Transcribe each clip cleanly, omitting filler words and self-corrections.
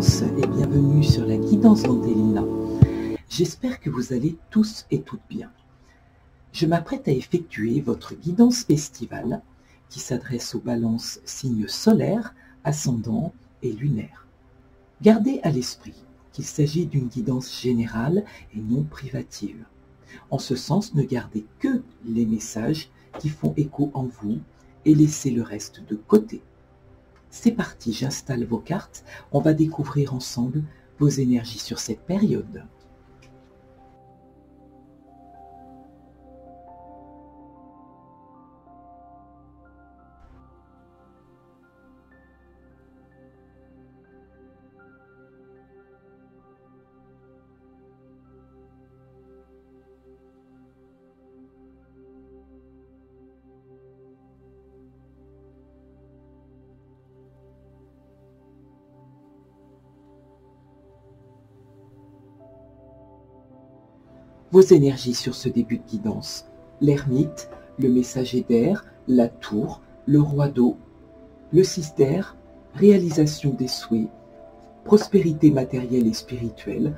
tous et bienvenue sur la guidance d'Andelina. J'espère que vous allez tous et toutes bien. Je m'apprête à effectuer votre guidance estivale qui s'adresse aux balances signes solaires, ascendants et lunaires. Gardez à l'esprit qu'il s'agit d'une guidance générale et non privative. En ce sens, ne gardez que les messages qui font écho en vous et laissez le reste de côté. C'est parti, j'installe vos cartes. On va découvrir ensemble vos énergies sur cette période. Vos énergies sur ce début de guidance: l'ermite, le messager d'air, la tour, le roi d'eau, le 6 d'air, réalisation des souhaits, prospérité matérielle et spirituelle,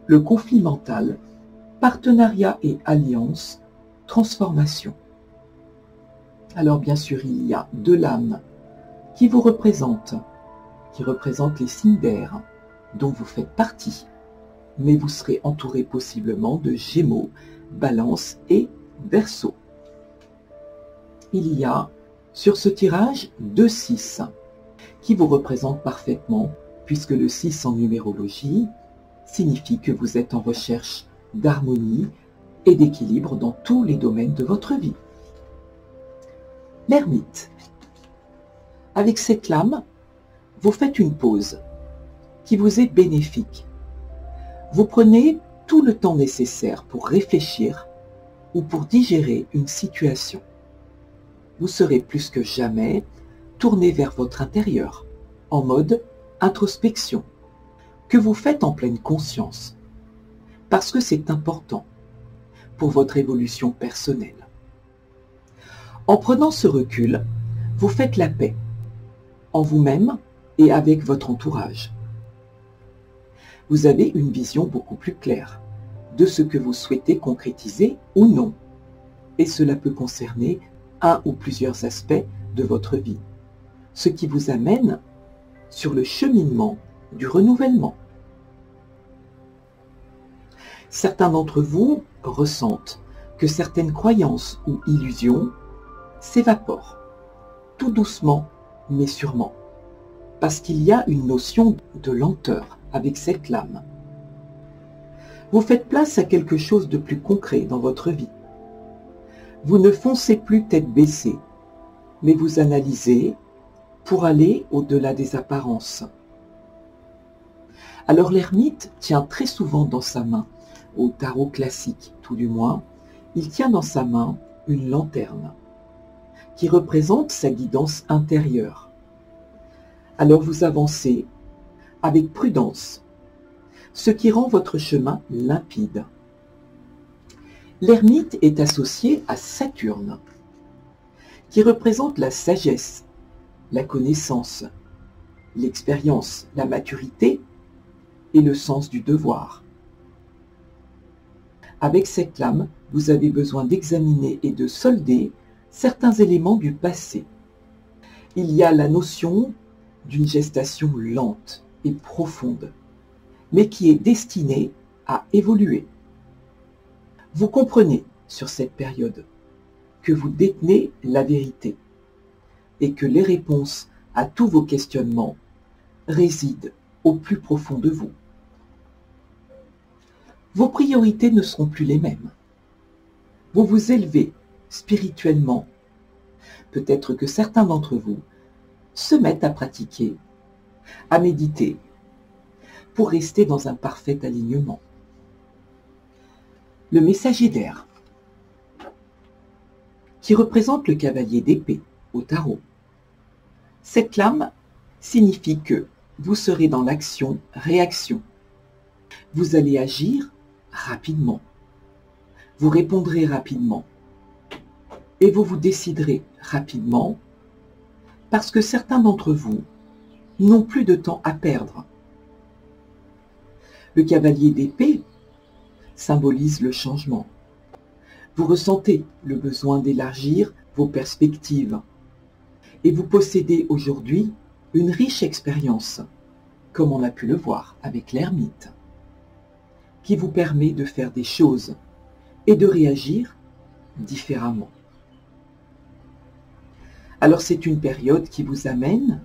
le conflit mental, partenariat et alliance, transformation. Alors bien sûr, il y a deux lames qui vous représentent, qui représentent les signes d'air dont vous faites partie. Mais vous serez entouré possiblement de Gémeaux, Balance et Verseau. Il y a sur ce tirage 2 6 qui vous représentent parfaitement, puisque le 6 en numérologie signifie que vous êtes en recherche d'harmonie et d'équilibre dans tous les domaines de votre vie. L'ermite. Avec cette lame, vous faites une pause qui vous est bénéfique. Vous prenez tout le temps nécessaire pour réfléchir ou pour digérer une situation. Vous serez plus que jamais tourné vers votre intérieur, en mode introspection, que vous faites en pleine conscience, parce que c'est important pour votre évolution personnelle. En prenant ce recul, vous faites la paix en vous-même et avec votre entourage. Vous avez une vision beaucoup plus claire de ce que vous souhaitez concrétiser ou non. Et cela peut concerner un ou plusieurs aspects de votre vie, ce qui vous amène sur le cheminement du renouvellement. Certains d'entre vous ressentent que certaines croyances ou illusions s'évaporent, tout doucement mais sûrement, parce qu'il y a une notion de lenteur avec cette lame. Vous faites place à quelque chose de plus concret dans votre vie. Vous ne foncez plus tête baissée, mais vous analysez pour aller au-delà des apparences. Alors l'ermite tient très souvent dans sa main, au tarot classique tout du moins, il tient dans sa main une lanterne qui représente sa guidance intérieure. Alors vous avancez avec prudence, ce qui rend votre chemin limpide. L'ermite est associé à Saturne, qui représente la sagesse, la connaissance, l'expérience, la maturité et le sens du devoir. Avec cette lame, vous avez besoin d'examiner et de solder certains éléments du passé. Il y a la notion d'une gestation lente et profonde, mais qui est destinée à évoluer. Vous comprenez sur cette période que vous détenez la vérité et que les réponses à tous vos questionnements résident au plus profond de vous. Vos priorités ne seront plus les mêmes. Vous vous élevez spirituellement. Peut-être que certains d'entre vous se mettent à pratiquer, à méditer, pour rester dans un parfait alignement. Le messager d'air, qui représente le cavalier d'épée au tarot. Cette lame signifie que vous serez dans l'action-réaction. Vous allez agir rapidement. Vous répondrez rapidement. Et vous vous déciderez rapidement parce que certains d'entre vous n'ont plus de temps à perdre Le cavalier d'épée symbolise le changement. Vous ressentez le besoin d'élargir vos perspectives et vous possédez aujourd'hui une riche expérience, comme on a pu le voir avec l'ermite, qui vous permet de faire des choses et de réagir différemment. Alors c'est une période qui vous amène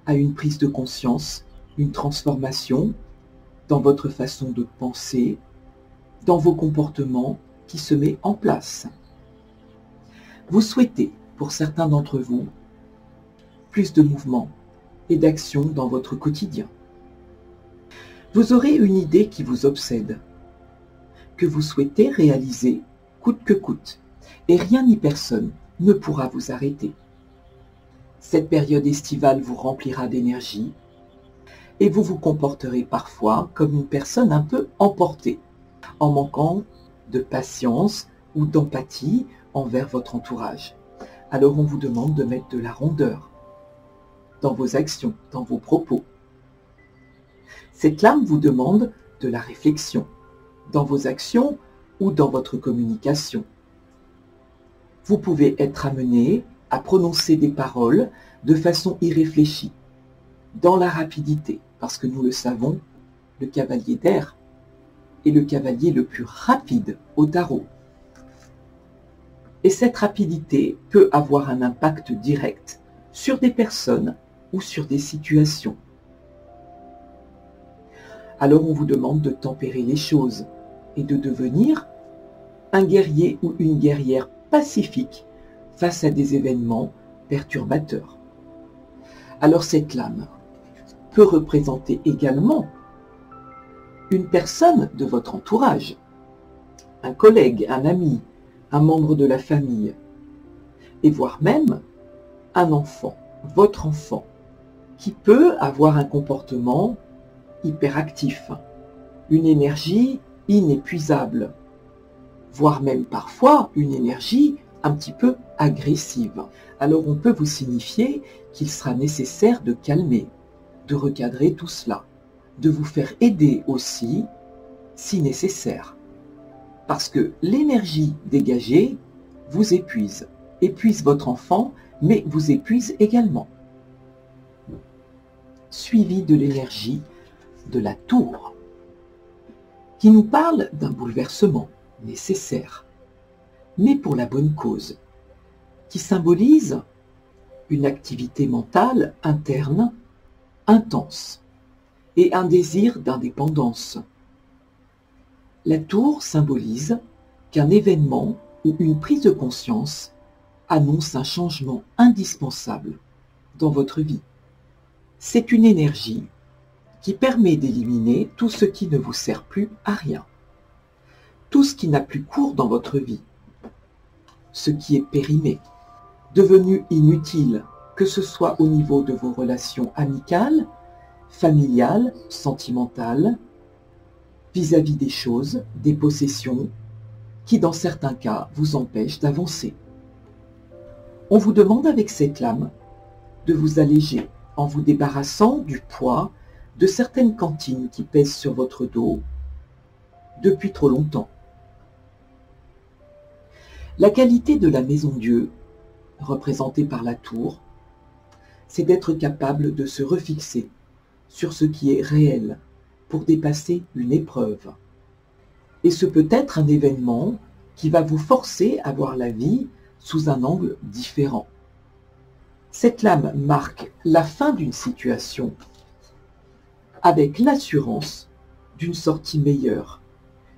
à une prise de conscience, une transformation dans votre façon de penser, dans vos comportements qui se met en place. Vous souhaitez, pour certains d'entre vous, plus de mouvement et d'action dans votre quotidien. Vous aurez une idée qui vous obsède, que vous souhaitez réaliser coûte que coûte, et rien ni personne ne pourra vous arrêter. Cette période estivale vous remplira d'énergie, et vous vous comporterez parfois comme une personne un peu emportée, en manquant de patience ou d'empathie envers votre entourage. Alors on vous demande de mettre de la rondeur dans vos actions, dans vos propos. Cette lame vous demande de la réflexion dans vos actions ou dans votre communication. Vous pouvez être amené à prononcer des paroles de façon irréfléchie, dans la rapidité, parce que nous le savons, le cavalier d'air est le cavalier le plus rapide au tarot. Et cette rapidité peut avoir un impact direct sur des personnes ou sur des situations. Alors on vous demande de tempérer les choses et de devenir un guerrier ou une guerrière pacifique face à des événements perturbateurs. Alors cette lame peut représenter également une personne de votre entourage, un collègue, un ami, un membre de la famille, et voire même un enfant, votre enfant, qui peut avoir un comportement hyperactif, une énergie inépuisable, voire même parfois une énergie un petit peu agressive. Alors on peut vous signifier qu'il sera nécessaire de calmer, de recadrer tout cela, de vous faire aider aussi si nécessaire. Parce que l'énergie dégagée vous épuise votre enfant, mais vous épuise également. Suivi de l'énergie de la tour, qui nous parle d'un bouleversement nécessaire, mais pour la bonne cause, qui symbolise une activité mentale interne intense et un désir d'indépendance. La tour symbolise qu'un événement ou une prise de conscience annonce un changement indispensable dans votre vie. C'est une énergie qui permet d'éliminer tout ce qui ne vous sert plus à rien, tout ce qui n'a plus cours dans votre vie, ce qui est périmé, devenu inutile, que ce soit au niveau de vos relations amicales, familiales, sentimentales, vis-à-vis des choses, des possessions, qui dans certains cas vous empêchent d'avancer. On vous demande avec cette lame de vous alléger en vous débarrassant du poids de certaines cantines qui pèsent sur votre dos depuis trop longtemps. La qualité de la maison Dieu, représentée par la tour, c'est d'être capable de se refixer sur ce qui est réel pour dépasser une épreuve. Et ce peut être un événement qui va vous forcer à voir la vie sous un angle différent. Cette lame marque la fin d'une situation avec l'assurance d'une sortie meilleure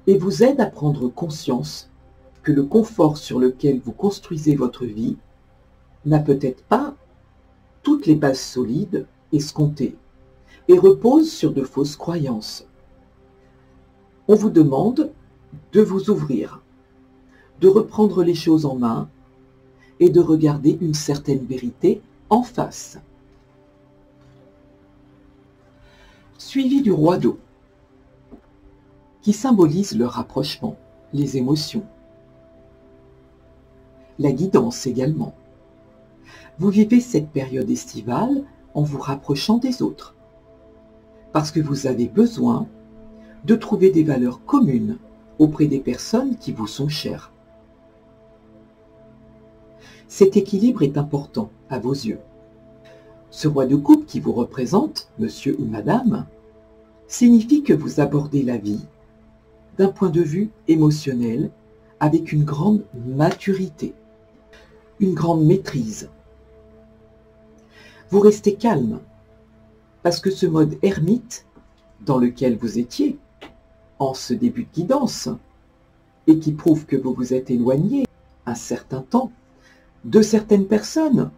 et vous aide à prendre conscience que le confort sur lequel vous construisez votre vie n'a peut-être pas toutes les bases solides escomptées et repose sur de fausses croyances. On vous demande de vous ouvrir, de reprendre les choses en main et de regarder une certaine vérité en face. Suivi du roi d'eau, qui symbolise le rapprochement, les émotions, la guidance également. Vous vivez cette période estivale en vous rapprochant des autres, parce que vous avez besoin de trouver des valeurs communes auprès des personnes qui vous sont chères. Cet équilibre est important à vos yeux. Ce roi de coupe qui vous représente, monsieur ou madame, signifie que vous abordez la vie d'un point de vue émotionnel avec une grande maturité, une grande maîtrise. Vous restez calme parce que ce mode ermite dans lequel vous étiez en ce début de guidance et qui prouve que vous vous êtes éloigné un certain temps de certaines personnes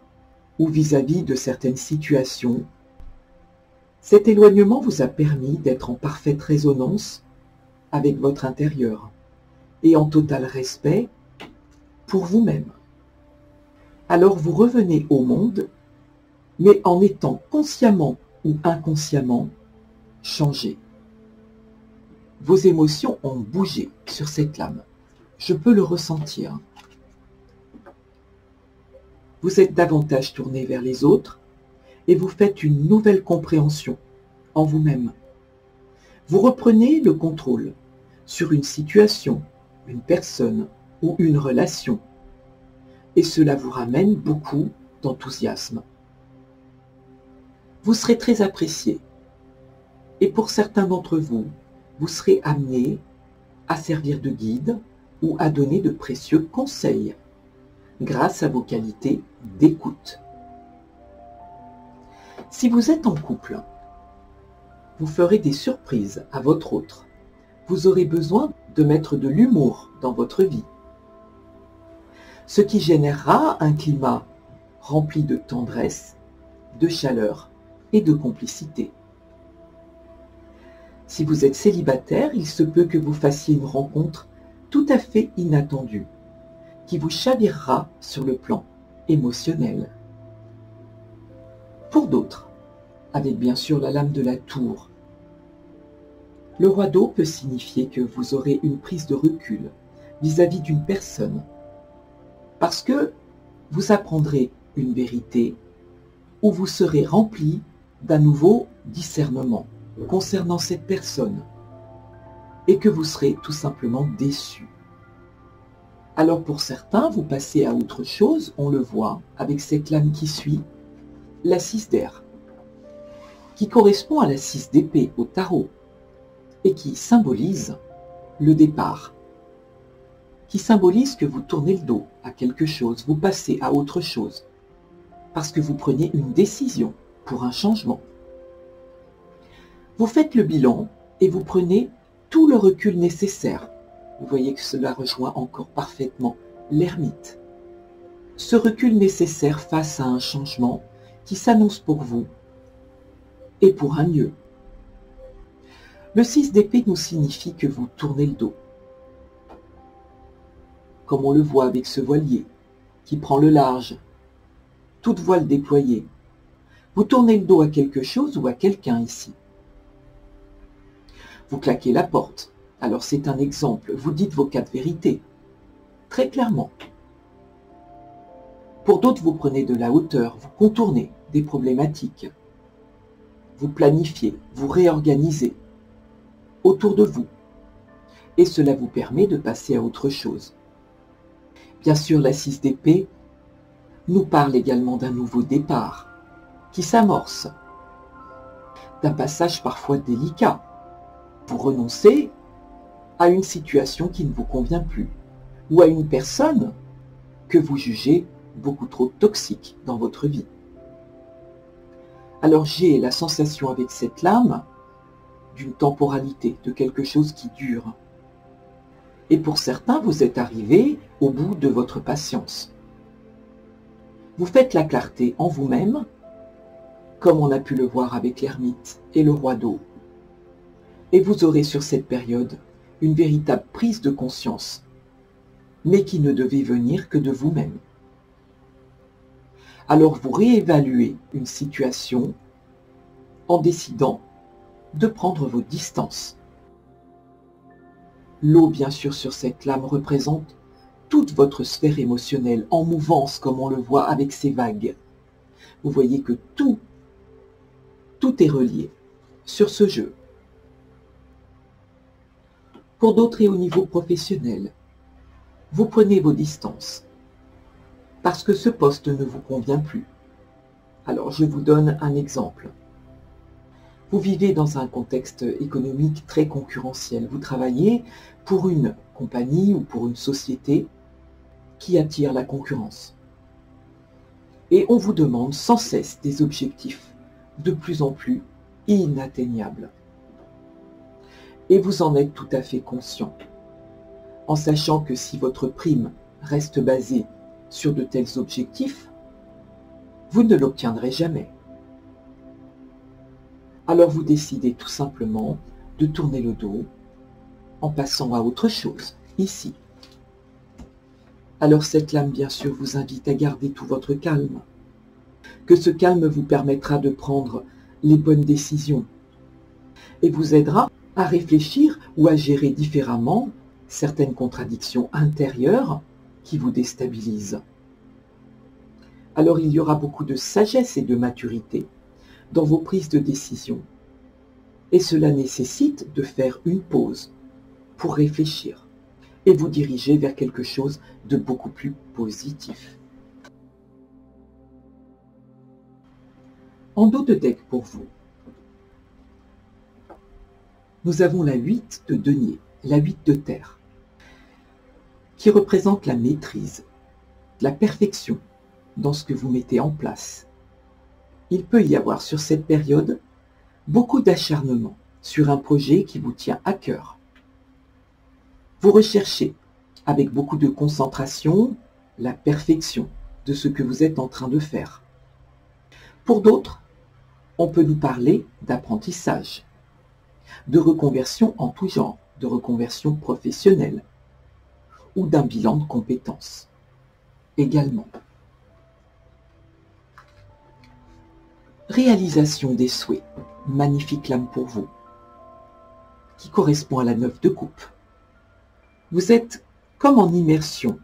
ou vis-à-vis de certaines situations, cet éloignement vous a permis d'être en parfaite résonance avec votre intérieur et en total respect pour vous-même. Alors vous revenez au monde, mais en étant consciemment ou inconsciemment changé. Vos émotions ont bougé sur cette lame. Je peux le ressentir. Vous êtes davantage tourné vers les autres et vous faites une nouvelle compréhension en vous-même. Vous reprenez le contrôle sur une situation, une personne ou une relation et cela vous ramène beaucoup d'enthousiasme. Vous serez très apprécié et pour certains d'entre vous, vous serez amené à servir de guide ou à donner de précieux conseils grâce à vos qualités d'écoute. Si vous êtes en couple, vous ferez des surprises à votre autre. Vous aurez besoin de mettre de l'humour dans votre vie, ce qui générera un climat rempli de tendresse, de chaleur et de complicité. Si vous êtes célibataire, il se peut que vous fassiez une rencontre tout à fait inattendue, qui vous chavirera sur le plan émotionnel. Pour d'autres, avec bien sûr la lame de la tour, le roi d'eau peut signifier que vous aurez une prise de recul vis-à-vis d'une personne, parce que vous apprendrez une vérité ou vous serez rempli d'un nouveau discernement concernant cette personne et que vous serez tout simplement déçu. Alors pour certains, vous passez à autre chose, on le voit avec cette lame qui suit, la 6 d'air, qui correspond à la 6 d'épée au tarot et qui symbolise le départ, qui symbolise que vous tournez le dos à quelque chose, vous passez à autre chose, parce que vous prenez une décision pour un changement. Vous faites le bilan et vous prenez tout le recul nécessaire. Vous voyez que cela rejoint encore parfaitement l'ermite. Ce recul nécessaire face à un changement qui s'annonce pour vous et pour un mieux. Le 6 d'épée nous signifie que vous tournez le dos, comme on le voit avec ce voilier qui prend le large, toute voile déployée. Vous tournez le dos à quelque chose ou à quelqu'un ici. Vous claquez la porte. Alors c'est un exemple. Vous dites vos 4 vérités, très clairement. Pour d'autres, vous prenez de la hauteur, vous contournez des problématiques. Vous planifiez, vous réorganisez autour de vous. Et cela vous permet de passer à autre chose. Bien sûr, la 6 d'épée nous parle également d'un nouveau départ qui s'amorce, d'un passage parfois délicat. Vous renoncez à une situation qui ne vous convient plus ou à une personne que vous jugez beaucoup trop toxique dans votre vie. Alors j'ai la sensation avec cette lame d'une temporalité, de quelque chose qui dure. Et pour certains, vous êtes arrivé au bout de votre patience. Vous faites la clarté en vous-même, comme on a pu le voir avec l'ermite et le roi d'eau. Et vous aurez sur cette période une véritable prise de conscience, mais qui ne devait venir que de vous-même. Alors vous réévaluez une situation en décidant de prendre vos distances. L'eau, bien sûr, sur cette lame représente toute votre sphère émotionnelle en mouvance, comme on le voit avec ces vagues. Vous voyez que tout est relié sur ce jeu. Pour d'autres et au niveau professionnel, vous prenez vos distances parce que ce poste ne vous convient plus. Alors je vous donne un exemple. Vous vivez dans un contexte économique très concurrentiel. Vous travaillez pour une compagnie ou pour une société qui attire la concurrence. Et on vous demande sans cesse des objectifs de plus en plus inatteignables. Et vous en êtes tout à fait conscient, en sachant que si votre prime reste basée sur de tels objectifs, vous ne l'obtiendrez jamais. Alors vous décidez tout simplement de tourner le dos en passant à autre chose, ici. Alors cette lame, bien sûr, vous invite à garder tout votre calme, que ce calme vous permettra de prendre les bonnes décisions et vous aidera à réfléchir ou à gérer différemment certaines contradictions intérieures qui vous déstabilisent. Alors il y aura beaucoup de sagesse et de maturité dans vos prises de décision. Et cela nécessite de faire une pause pour réfléchir et vous diriger vers quelque chose de beaucoup plus positif. En dos de deck pour vous, nous avons la 8 de denier, la 8 de terre, qui représente la maîtrise, la perfection dans ce que vous mettez en place. Il peut y avoir sur cette période beaucoup d'acharnement sur un projet qui vous tient à cœur. Vous recherchez avec beaucoup de concentration la perfection de ce que vous êtes en train de faire. Pour d'autres, on peut nous parler d'apprentissage, de reconversion en tout genre, de reconversion professionnelle ou d'un bilan de compétences également. Réalisation des souhaits, magnifique lame pour vous, qui correspond à la 9 de coupe. Vous êtes comme en immersion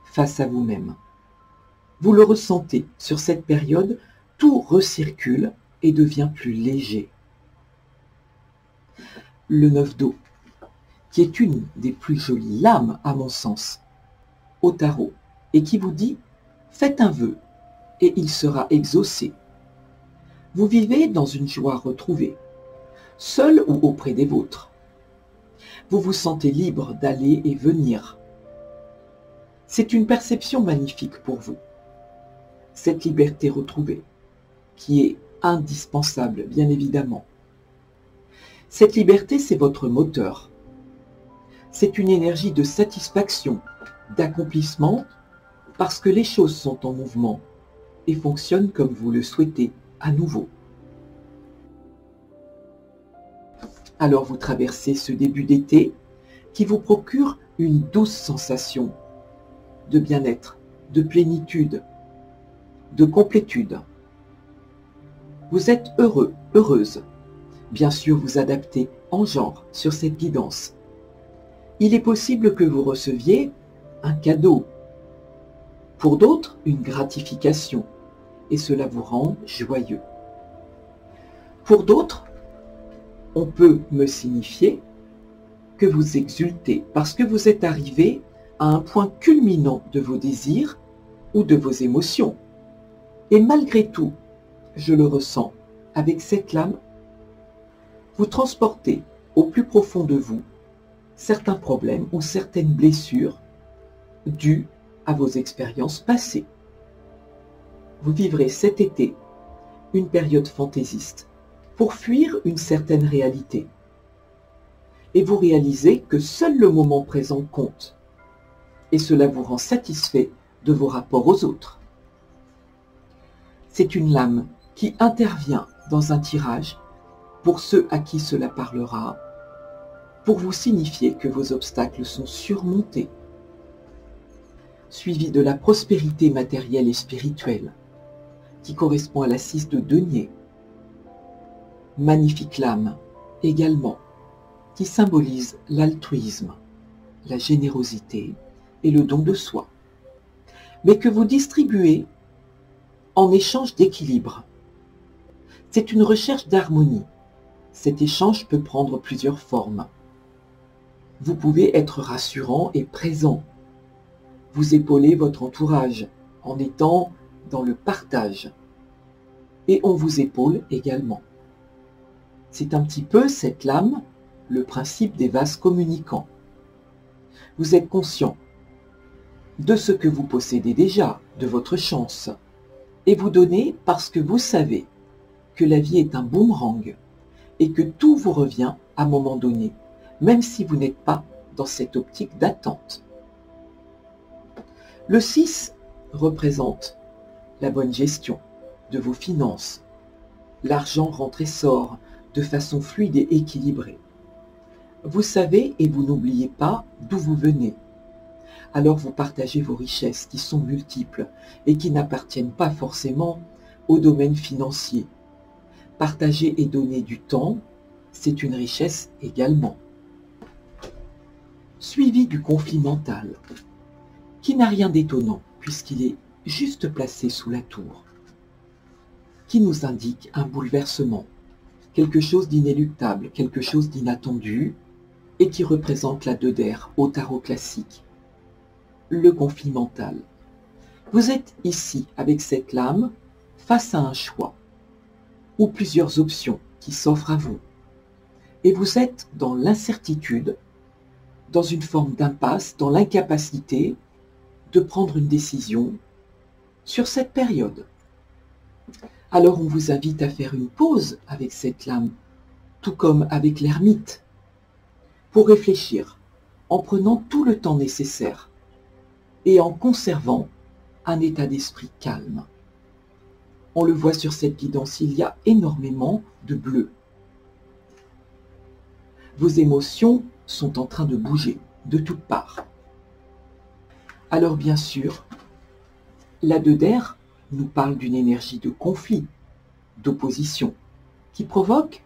face à vous-même. Vous le ressentez, sur cette période, tout recircule et devient plus léger. Le 9 d'eau, qui est une des plus jolies lames, à mon sens, au tarot, et qui vous dit « Faites un vœu, et il sera exaucé ». Vous vivez dans une joie retrouvée, seul ou auprès des vôtres. Vous vous sentez libre d'aller et venir. C'est une perception magnifique pour vous, cette liberté retrouvée, qui est indispensable, bien évidemment. Cette liberté, c'est votre moteur. C'est une énergie de satisfaction, d'accomplissement, parce que les choses sont en mouvement et fonctionnent comme vous le souhaitez à nouveau. Alors vous traversez ce début d'été qui vous procure une douce sensation de bien-être, de plénitude, de complétude. Vous êtes heureux, heureuse. Bien sûr, vous adaptez en genre sur cette guidance. Il est possible que vous receviez un cadeau. Pour d'autres, une gratification. Et cela vous rend joyeux. Pour d'autres, on peut me signifier que vous exultez parce que vous êtes arrivé à un point culminant de vos désirs ou de vos émotions. Et malgré tout, je le ressens, avec cette lame, vous transportez au plus profond de vous certains problèmes ou certaines blessures dues à vos expériences passées. Vous vivrez cet été une période fantaisiste pour fuir une certaine réalité. Et vous réalisez que seul le moment présent compte. Et cela vous rend satisfait de vos rapports aux autres. C'est une lame qui intervient dans un tirage pour ceux à qui cela parlera, pour vous signifier que vos obstacles sont surmontés, suivi de la prospérité matérielle et spirituelle, qui correspond à la 6 de denier. Magnifique lame, également, qui symbolise l'altruisme, la générosité et le don de soi, mais que vous distribuez en échange d'équilibre. C'est une recherche d'harmonie. Cet échange peut prendre plusieurs formes. Vous pouvez être rassurant et présent. Vous épaulez votre entourage en étant dans le partage. Et on vous épaule également. C'est un petit peu cette lame, le principe des vases communicants. Vous êtes conscient de ce que vous possédez déjà, de votre chance, et vous donnez parce que vous savez que la vie est un boomerang et que tout vous revient à un moment donné, même si vous n'êtes pas dans cette optique d'attente. Le 6 représente la bonne gestion de vos finances. L'argent rentre et sort de façon fluide et équilibrée. Vous savez et vous n'oubliez pas d'où vous venez. Alors vous partagez vos richesses qui sont multiples et qui n'appartiennent pas forcément au domaine financier. Partager et donner du temps, c'est une richesse également. Suivi du conflit mental, qui n'a rien d'étonnant puisqu'il est juste placé sous la tour, qui nous indique un bouleversement, quelque chose d'inéluctable, quelque chose d'inattendu, et qui représente la 2 d'air au tarot classique. Le conflit mental. Vous êtes ici, avec cette lame, face à un choix, ou plusieurs options qui s'offrent à vous. Et vous êtes dans l'incertitude, dans une forme d'impasse, dans l'incapacité de prendre une décision sur cette période. Alors on vous invite à faire une pause avec cette lame, tout comme avec l'ermite, pour réfléchir, en prenant tout le temps nécessaire et en conservant un état d'esprit calme. On le voit sur cette guidance, il y a énormément de bleu. Vos émotions sont en train de bouger de toutes parts. Alors bien sûr, la 2 d'air nous parle d'une énergie de conflit, d'opposition, qui provoque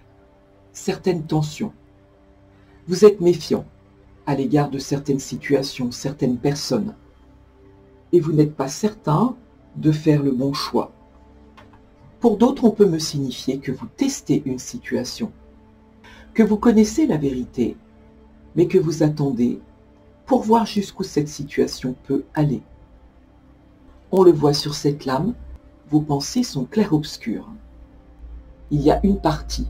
certaines tensions. Vous êtes méfiant à l'égard de certaines situations, certaines personnes, et vous n'êtes pas certain de faire le bon choix. Pour d'autres, on peut me signifier que vous testez une situation, que vous connaissez la vérité, mais que vous attendez pour voir jusqu'où cette situation peut aller. On le voit sur cette lame, vos pensées sont clair-obscures. Il y a une partie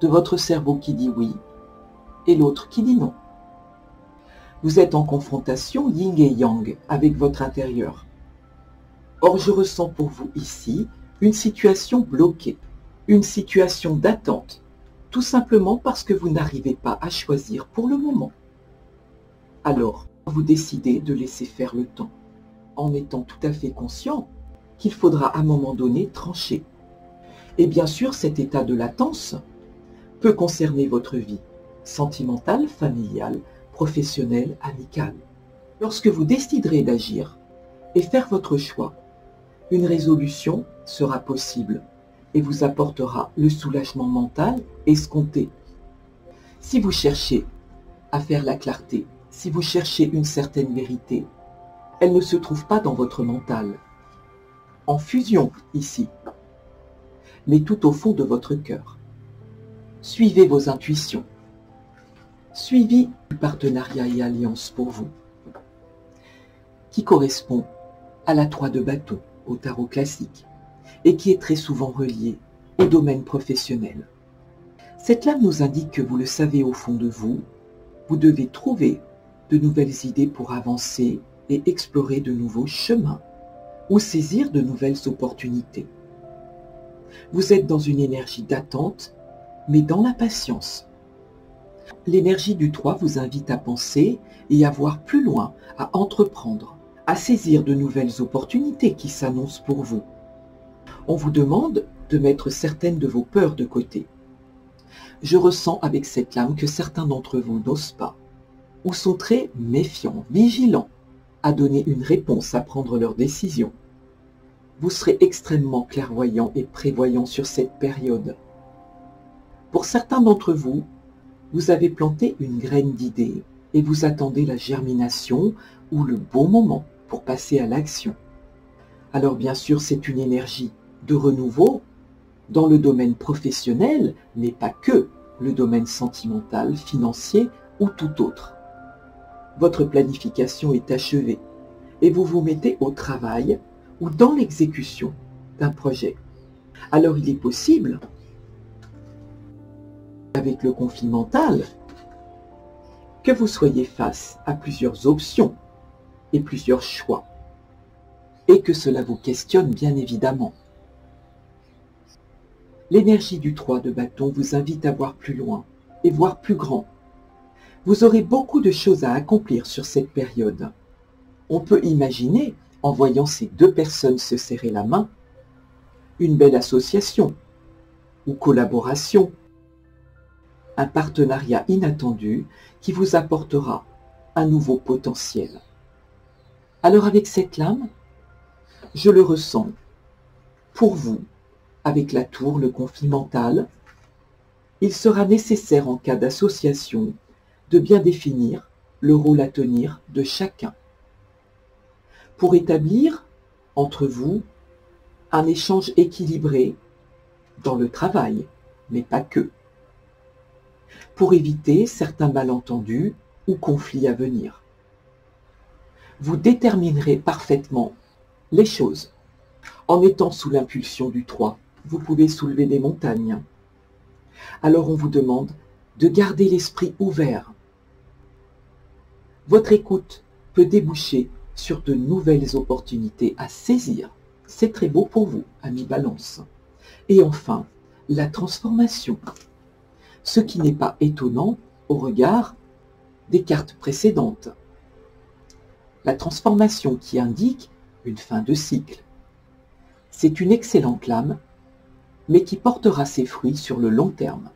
de votre cerveau qui dit oui et l'autre qui dit non. Vous êtes en confrontation yin et yang avec votre intérieur. Or, je ressens pour vous ici une situation bloquée, une situation d'attente, tout simplement parce que vous n'arrivez pas à choisir pour le moment. Alors, vous décidez de laisser faire le temps, en étant tout à fait conscient qu'il faudra à un moment donné trancher. Et bien sûr, cet état de latence peut concerner votre vie sentimentale, familiale, professionnelle, amicale. Lorsque vous déciderez d'agir et faire votre choix, une résolution sera possible et vous apportera le soulagement mental escompté. Si vous cherchez à faire la clarté, si vous cherchez une certaine vérité, elle ne se trouve pas dans votre mental, en fusion ici, mais tout au fond de votre cœur. Suivez vos intuitions. Suivi du partenariat et alliance pour vous, qui correspond à la 3 de bâton au tarot classique et qui est très souvent relié au domaine professionnel. Cette lame nous indique que vous le savez au fond de vous, vous devez trouver de nouvelles idées pour avancer et explorer de nouveaux chemins ou saisir de nouvelles opportunités. Vous êtes dans une énergie d'attente, mais dans la patience. L'énergie du 3 vous invite à penser et à voir plus loin, à entreprendre, à saisir de nouvelles opportunités qui s'annoncent pour vous. On vous demande de mettre certaines de vos peurs de côté. Je ressens avec cette lame que certains d'entre vous n'osent pas, ou sont très méfiants, vigilants, à donner une réponse, à prendre leurs décisions. Vous serez extrêmement clairvoyant et prévoyant sur cette période. Pour certains d'entre vous, vous avez planté une graine d'idée et vous attendez la germination ou le bon moment pour passer à l'action. Alors bien sûr, c'est une énergie de renouveau dans le domaine professionnel, mais pas que le domaine sentimental, financier ou tout autre. Votre planification est achevée et vous vous mettez au travail ou dans l'exécution d'un projet. Alors il est possible, avec le conflit mental, que vous soyez face à plusieurs options et plusieurs choix, et que cela vous questionne bien évidemment. L'énergie du 3 de bâton vous invite à voir plus loin et voir plus grand. Vous aurez beaucoup de choses à accomplir sur cette période. On peut imaginer, en voyant ces deux personnes se serrer la main, une belle association ou collaboration, un partenariat inattendu qui vous apportera un nouveau potentiel. Alors avec cette lame, je le ressens pour vous, avec la tour, le conflit mental, il sera nécessaire en cas d'association de bien définir le rôle à tenir de chacun pour établir entre vous un échange équilibré dans le travail, mais pas que, pour éviter certains malentendus ou conflits à venir. Vous déterminerez parfaitement les choses. En étant sous l'impulsion du 3, vous pouvez soulever des montagnes. Alors on vous demande de garder l'esprit ouvert. Votre écoute peut déboucher sur de nouvelles opportunités à saisir. C'est très beau pour vous, amis Balance. Et enfin, la transformation. Ce qui n'est pas étonnant au regard des cartes précédentes. La transformation qui indique une fin de cycle. C'est une excellente lame, mais qui portera ses fruits sur le long terme.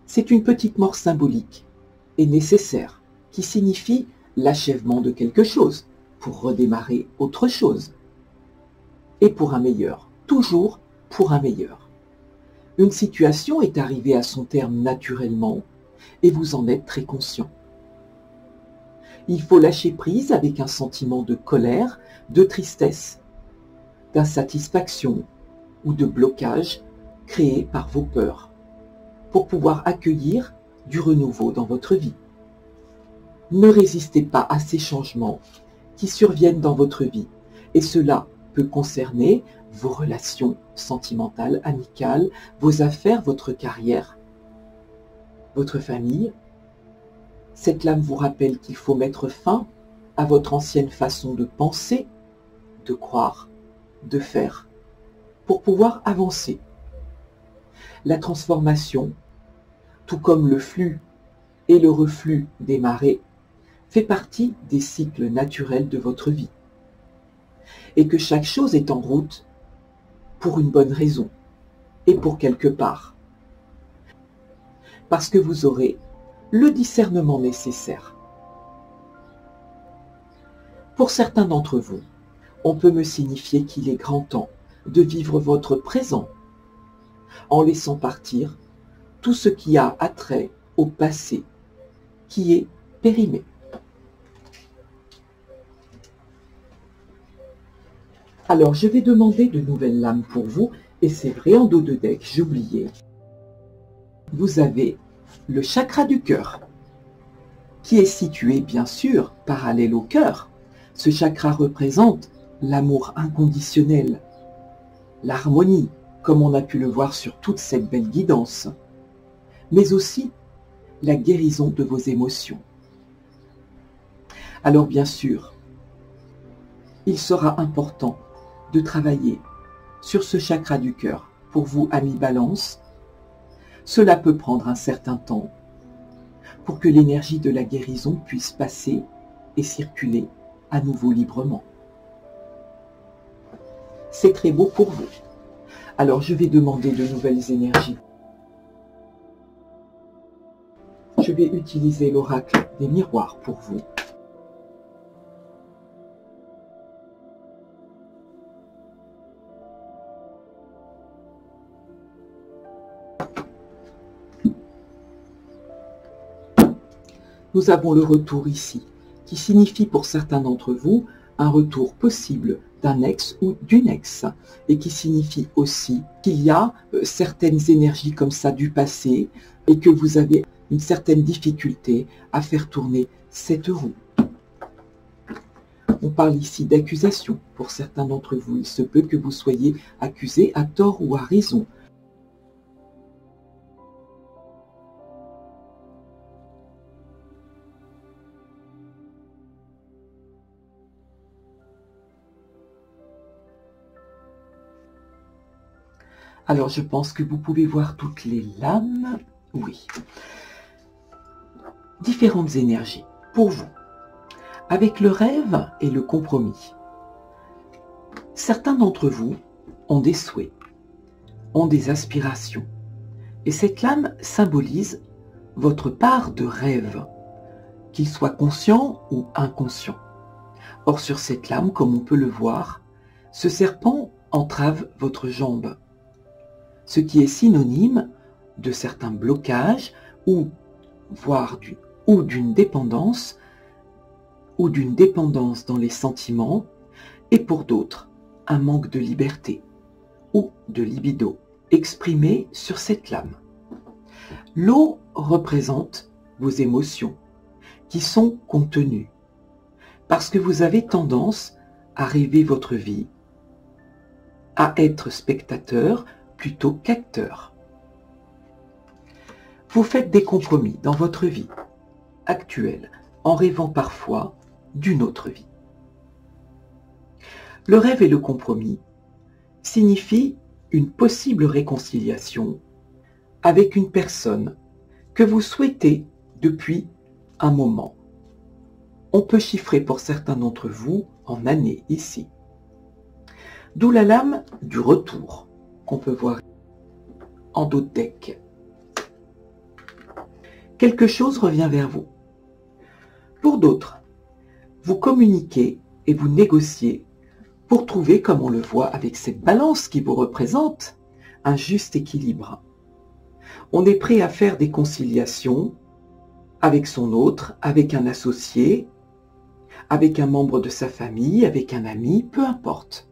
C'est une petite mort symbolique et nécessaire, qui signifie l'achèvement de quelque chose, pour redémarrer autre chose. Et pour un meilleur, toujours pour un meilleur. Une situation est arrivée à son terme naturellement, et vous en êtes très conscient. Il faut lâcher prise avec un sentiment de colère, de tristesse, d'insatisfaction ou de blocage créé par vos peurs, pour pouvoir accueillir du renouveau dans votre vie. Ne résistez pas à ces changements qui surviennent dans votre vie, et cela peut concerner vos relations sentimentales, amicales, vos affaires, votre carrière, votre famille. Cette lame vous rappelle qu'il faut mettre fin à votre ancienne façon de penser, de croire, de faire, pour pouvoir avancer. La transformation, tout comme le flux et le reflux des marées, fait partie des cycles naturels de votre vie. Et que chaque chose est en route pour une bonne raison et pour quelque part. Parce que vous aurez le discernement nécessaire. Pour certains d'entre vous, on peut me signifier qu'il est grand temps de vivre votre présent en laissant partir tout ce qui a attrait au passé, qui est périmé. Alors, je vais demander de nouvelles lames pour vous, et c'est vrai, en dos de deck, j'ai oublié. Vous avez le chakra du cœur, qui est situé, bien sûr, parallèle au cœur. Ce chakra représente l'amour inconditionnel, l'harmonie, comme on a pu le voir sur toute cette belle guidance, mais aussi la guérison de vos émotions. Alors, bien sûr, il sera important de travailler sur ce chakra du cœur. Pour vous, amis Balance, cela peut prendre un certain temps pour que l'énergie de la guérison puisse passer et circuler à nouveau librement. C'est très beau pour vous. Alors je vais demander de nouvelles énergies. Je vais utiliser l'oracle des miroirs pour vous. Nous avons le retour ici, qui signifie pour certains d'entre vous un retour possible d'un ex ou d'une ex, et qui signifie aussi qu'il y a certaines énergies comme ça du passé, et que vous avez une certaine difficulté à faire tourner cette roue. On parle ici d'accusation. Pour certains d'entre vous, il se peut que vous soyez accusés à tort ou à raison. Alors, je pense que vous pouvez voir toutes les lames. Oui. Différentes énergies pour vous. Avec le rêve et le compromis. Certains d'entre vous ont des souhaits, ont des aspirations. Et cette lame symbolise votre part de rêve, qu'il soit conscient ou inconscient. Or, sur cette lame, comme on peut le voir, ce serpent entrave votre jambe, ce qui est synonyme de certains blocages ou voire d'une dépendance dans les sentiments, et pour d'autres, un manque de liberté ou de libido exprimé sur cette lame. L'eau représente vos émotions qui sont contenues, parce que vous avez tendance à rêver votre vie, à être spectateur plutôt qu'acteur. Vous faites des compromis dans votre vie actuelle, en rêvant parfois d'une autre vie. Le rêve et le compromis signifient une possible réconciliation avec une personne que vous souhaitez depuis un moment. On peut chiffrer pour certains d'entre vous en années ici. D'où la lame du retour qu'on peut voir en dos de deck. Quelque chose revient vers vous. Pour d'autres, vous communiquez et vous négociez pour trouver, comme on le voit avec cette balance qui vous représente, un juste équilibre. On est prêt à faire des conciliations avec son autre, avec un associé, avec un membre de sa famille, avec un ami, peu importe.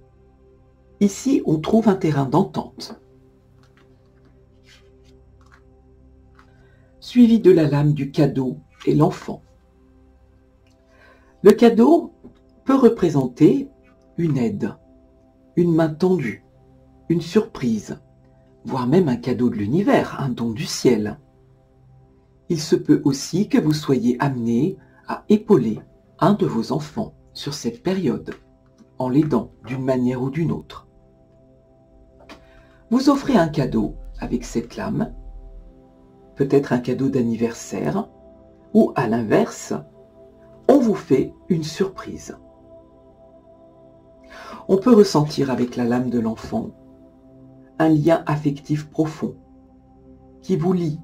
Ici, on trouve un terrain d'entente. Suivi de la lame du cadeau et l'enfant. Le cadeau peut représenter une aide, une main tendue, une surprise, voire même un cadeau de l'univers, un don du ciel. Il se peut aussi que vous soyez amené à épauler un de vos enfants sur cette période, en l'aidant d'une manière ou d'une autre. Vous offrez un cadeau avec cette lame, peut-être un cadeau d'anniversaire, ou à l'inverse, on vous fait une surprise. On peut ressentir avec la lame de l'enfant un lien affectif profond qui vous lie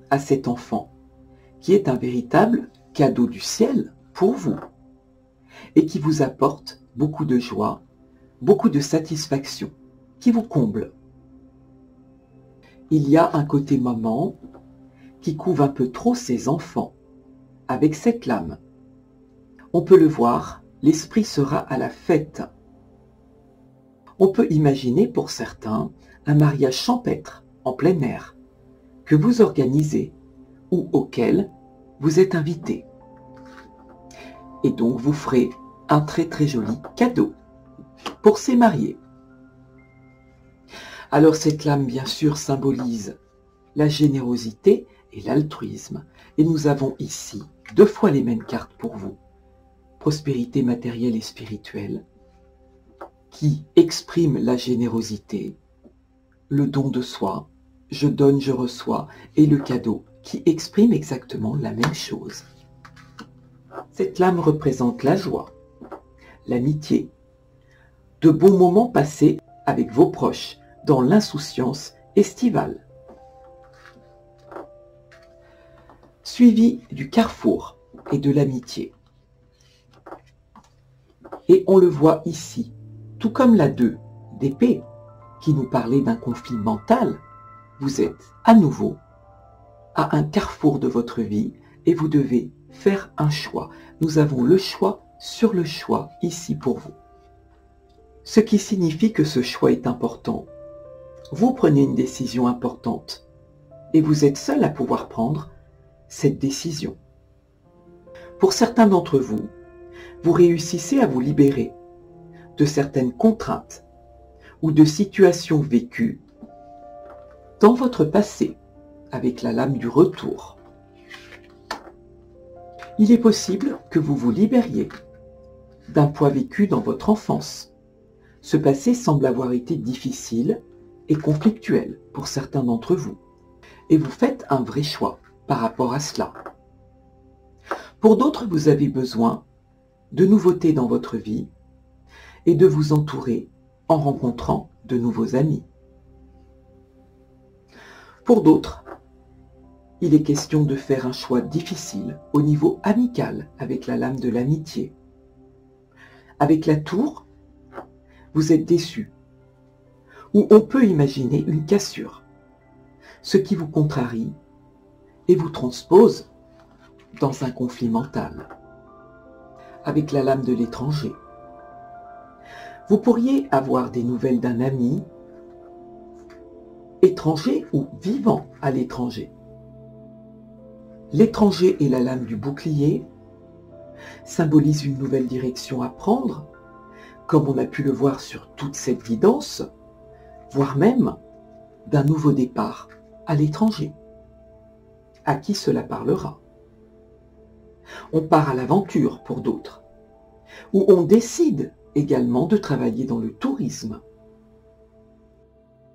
à cet enfant, qui est un véritable cadeau du ciel pour vous et qui vous apporte beaucoup de joie, beaucoup de satisfaction, qui vous comble. Il y a un côté maman qui couvre un peu trop ses enfants avec cette lame. On peut le voir, l'esprit sera à la fête. On peut imaginer pour certains un mariage champêtre en plein air que vous organisez ou auquel vous êtes invité. Et donc vous ferez un très très joli cadeau pour ces mariés. Alors cette lame bien sûr symbolise la générosité et l'altruisme. Et nous avons ici 2 fois les mêmes cartes pour vous. Prospérité matérielle et spirituelle, qui exprime la générosité, le don de soi, je donne, je reçois, et le cadeau, qui exprime exactement la même chose. Cette lame représente la joie, l'amitié, de bons moments passés avec vos proches dans l'insouciance estivale. Suivi du carrefour et de l'amitié. Et on le voit ici, tout comme la 2 d'épée, qui nous parlait d'un conflit mental, vous êtes à nouveau à un carrefour de votre vie et vous devez faire un choix. Nous avons le choix sur le choix ici pour vous. Ce qui signifie que ce choix est important. Vous prenez une décision importante et vous êtes seul à pouvoir prendre cette décision. Pour certains d'entre vous, vous réussissez à vous libérer de certaines contraintes ou de situations vécues dans votre passé avec la lame du retour. Il est possible que vous vous libériez d'un poids vécu dans votre enfance. Ce passé semble avoir été difficile et conflictuel pour certains d'entre vous, et vous faites un vrai choix par rapport à cela. Pour d'autres, vous avez besoin de nouveautés dans votre vie et de vous entourer en rencontrant de nouveaux amis. Pour d'autres, il est question de faire un choix difficile au niveau amical avec la lame de l'amitié. Avec la tour, vous êtes déçu, ou on peut imaginer une cassure, ce qui vous contrarie et vous transpose dans un conflit mental. Avec la lame de l'étranger, vous pourriez avoir des nouvelles d'un ami étranger ou vivant à l'étranger. L'étranger et la lame du bouclier symbolisent une nouvelle direction à prendre, comme on a pu le voir sur toute cette guidance, voire même d'un nouveau départ à l'étranger. À qui cela parlera? On part à l'aventure pour d'autres, ou on décide également de travailler dans le tourisme.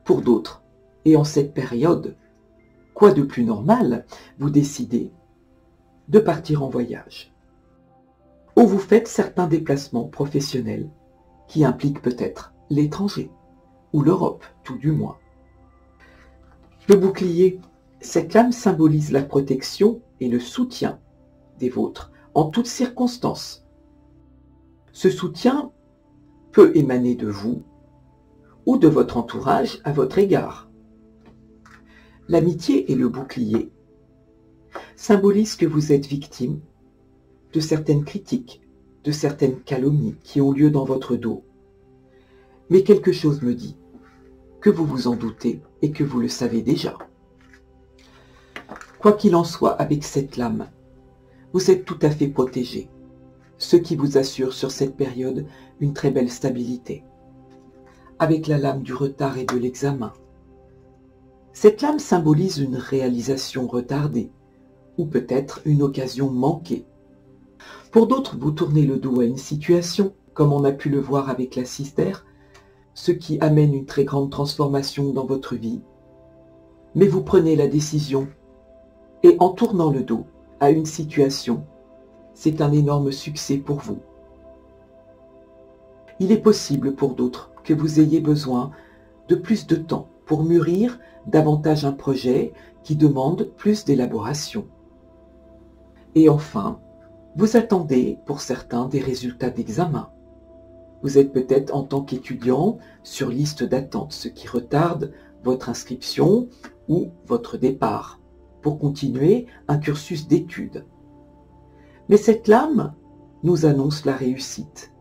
Pour d'autres, et en cette période, quoi de plus normal, vous décidez de partir en voyage. Ou vous faites certains déplacements professionnels qui impliquent peut-être l'étranger, ou l'Europe, tout du moins. Le bouclier, cette lame symbolise la protection et le soutien des vôtres en toutes circonstances. Ce soutien peut émaner de vous ou de votre entourage à votre égard. L'amitié et le bouclier symbolisent que vous êtes victime de certaines critiques, de certaines calomnies qui ont lieu dans votre dos. Mais quelque chose me dit que vous vous en doutez et que vous le savez déjà. Quoi qu'il en soit, avec cette lame, vous êtes tout à fait protégé, ce qui vous assure sur cette période une très belle stabilité. Avec la lame du retard et de l'examen, cette lame symbolise une réalisation retardée ou peut-être une occasion manquée. Pour d'autres, vous tournez le dos à une situation, comme on a pu le voir avec la cister, ce qui amène une très grande transformation dans votre vie. Mais vous prenez la décision et en tournant le dos à une situation, c'est un énorme succès pour vous. Il est possible pour d'autres que vous ayez besoin de plus de temps pour mûrir davantage un projet qui demande plus d'élaboration. Et enfin, vous attendez pour certains des résultats d'examen. Vous êtes peut-être en tant qu'étudiant sur liste d'attente, ce qui retarde votre inscription ou votre départ pour continuer un cursus d'études. Mais cette lame nous annonce la réussite,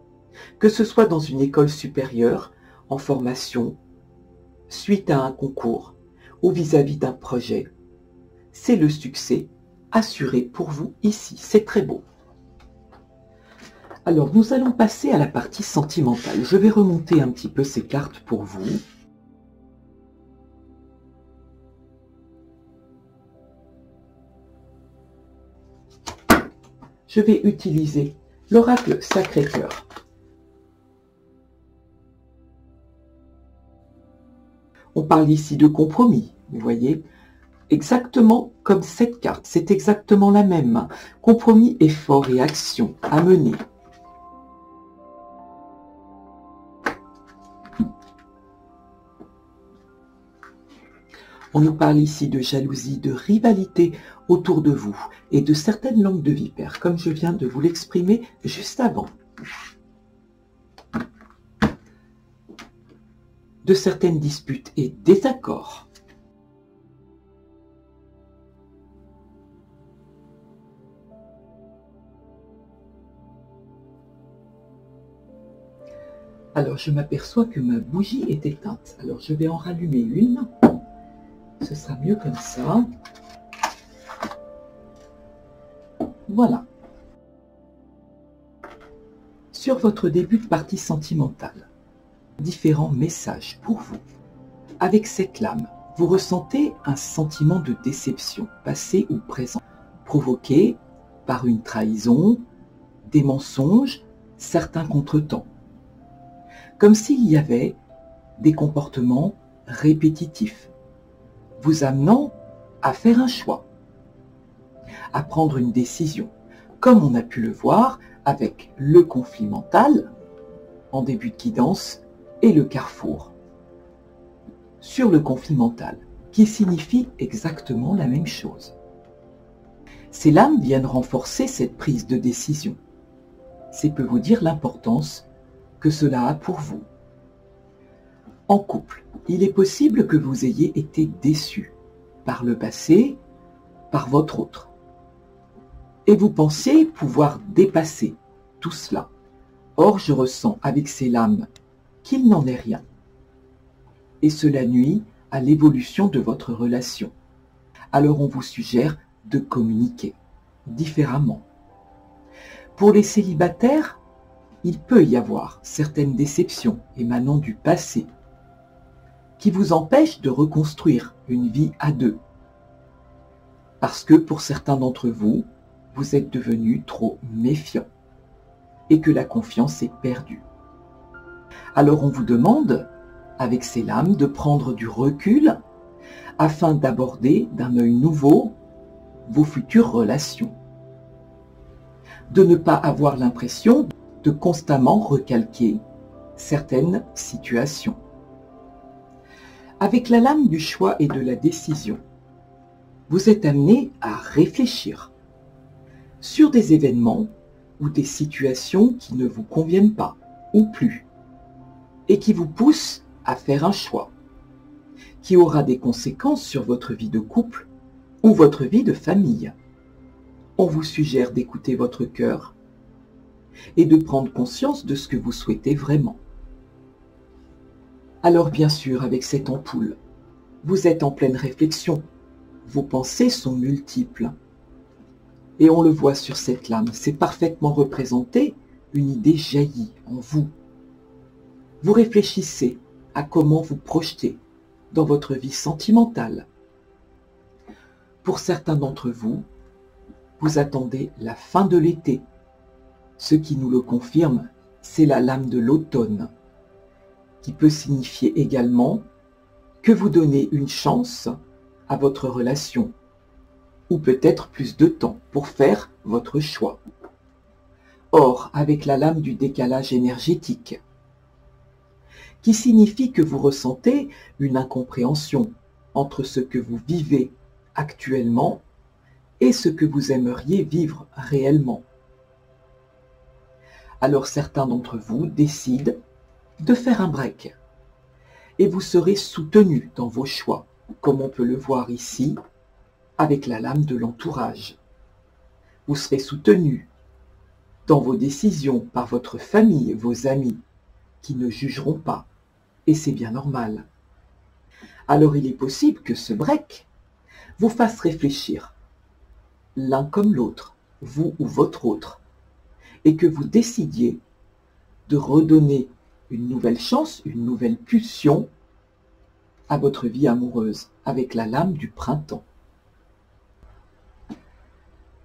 que ce soit dans une école supérieure, en formation, suite à un concours ou vis-à-vis d'un projet. C'est le succès assuré pour vous ici, c'est très beau. Alors, nous allons passer à la partie sentimentale. Je vais remonter un petit peu ces cartes pour vous. Je vais utiliser l'oracle Sacré-Cœur. On parle ici de compromis, vous voyez, exactement comme cette carte, c'est exactement la même. Compromis, effort et action à mener. On nous parle ici de jalousie, de rivalité autour de vous et de certaines langues de vipère, comme je viens de vous l'exprimer juste avant. De certaines disputes et désaccords. Alors, je m'aperçois que ma bougie est éteinte. Alors, je vais en rallumer une. Ce sera mieux comme ça. Voilà. Sur votre début de partie sentimentale, différents messages pour vous. Avec cette lame, vous ressentez un sentiment de déception, passé ou présent, provoqué par une trahison, des mensonges, certains contretemps. Comme s'il y avait des comportements répétitifs, vous amenant à faire un choix, à prendre une décision, comme on a pu le voir avec le conflit mental, en début de guidance, et le carrefour. Sur le conflit mental, qui signifie exactement la même chose. Ces lames viennent renforcer cette prise de décision. C'est peut vous dire l'importance que cela a pour vous. En couple, il est possible que vous ayez été déçu par le passé, par votre autre. Et vous pensez pouvoir dépasser tout cela. Or, je ressens avec ces lames qu'il n'en est rien. Et cela nuit à l'évolution de votre relation. Alors on vous suggère de communiquer différemment. Pour les célibataires, il peut y avoir certaines déceptions émanant du passé qui vous empêchent de reconstruire une vie à deux. Parce que pour certains d'entre vous, vous êtes devenus trop méfiants et que la confiance est perdue. Alors on vous demande, avec ces lames, de prendre du recul afin d'aborder d'un œil nouveau vos futures relations. De ne pas avoir l'impression de constamment recalquer certaines situations. Avec la lame du choix et de la décision, vous êtes amené à réfléchir sur des événements ou des situations qui ne vous conviennent pas ou plus et qui vous poussent à faire un choix qui aura des conséquences sur votre vie de couple ou votre vie de famille. On vous suggère d'écouter votre cœur et de prendre conscience de ce que vous souhaitez vraiment. Alors bien sûr, avec cette ampoule, vous êtes en pleine réflexion. Vos pensées sont multiples. Et on le voit sur cette lame, c'est parfaitement représenté, une idée jaillit en vous. Vous réfléchissez à comment vous projeter dans votre vie sentimentale. Pour certains d'entre vous, vous attendez la fin de l'été. Ce qui nous le confirme, c'est la lame de l'automne, qui peut signifier également que vous donnez une chance à votre relation, ou peut-être plus de temps pour faire votre choix. Or, avec la lame du décalage énergétique, qui signifie que vous ressentez une incompréhension entre ce que vous vivez actuellement et ce que vous aimeriez vivre réellement. Alors certains d'entre vous décident de faire un break et vous serez soutenu dans vos choix, comme on peut le voir ici avec la lame de l'entourage. Vous serez soutenu dans vos décisions par votre famille, vos amis, qui ne jugeront pas, et c'est bien normal. Alors il est possible que ce break vous fasse réfléchir, l'un comme l'autre, vous ou votre autre, et que vous décidiez de redonner une nouvelle chance, une nouvelle pulsion à votre vie amoureuse, avec la lame du printemps.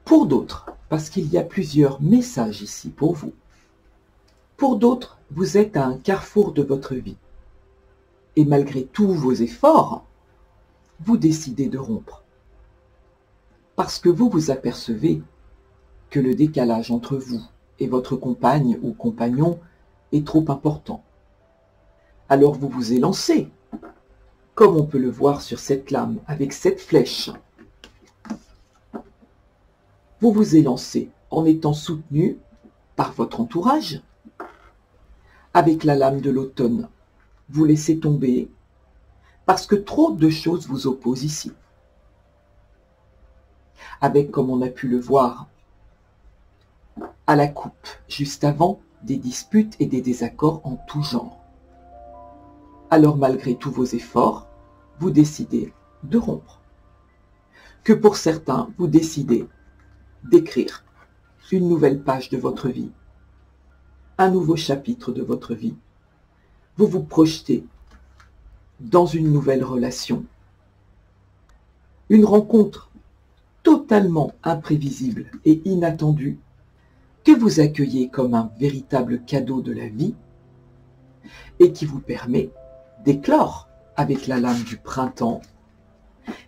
Pour d'autres, parce qu'il y a plusieurs messages ici pour vous, pour d'autres, vous êtes à un carrefour de votre vie. Et malgré tous vos efforts, vous décidez de rompre. Parce que vous vous apercevez que le décalage entre vous et votre compagne ou compagnon est trop important. Alors vous vous élancez, comme on peut le voir sur cette lame avec cette flèche. Vous vous élancez en étant soutenu par votre entourage. Avec la lame de l'automne, vous laissez tomber parce que trop de choses vous opposent ici. Avec, comme on a pu le voir, à la coupe, juste avant, des disputes et des désaccords en tout genre. Alors malgré tous vos efforts, vous décidez de rompre. Que pour certains, vous décidez d'écrire une nouvelle page de votre vie, un nouveau chapitre de votre vie. Vous vous projetez dans une nouvelle relation, une rencontre totalement imprévisible et inattendue que vous accueillez comme un véritable cadeau de la vie et qui vous permet d'éclore avec la lame du printemps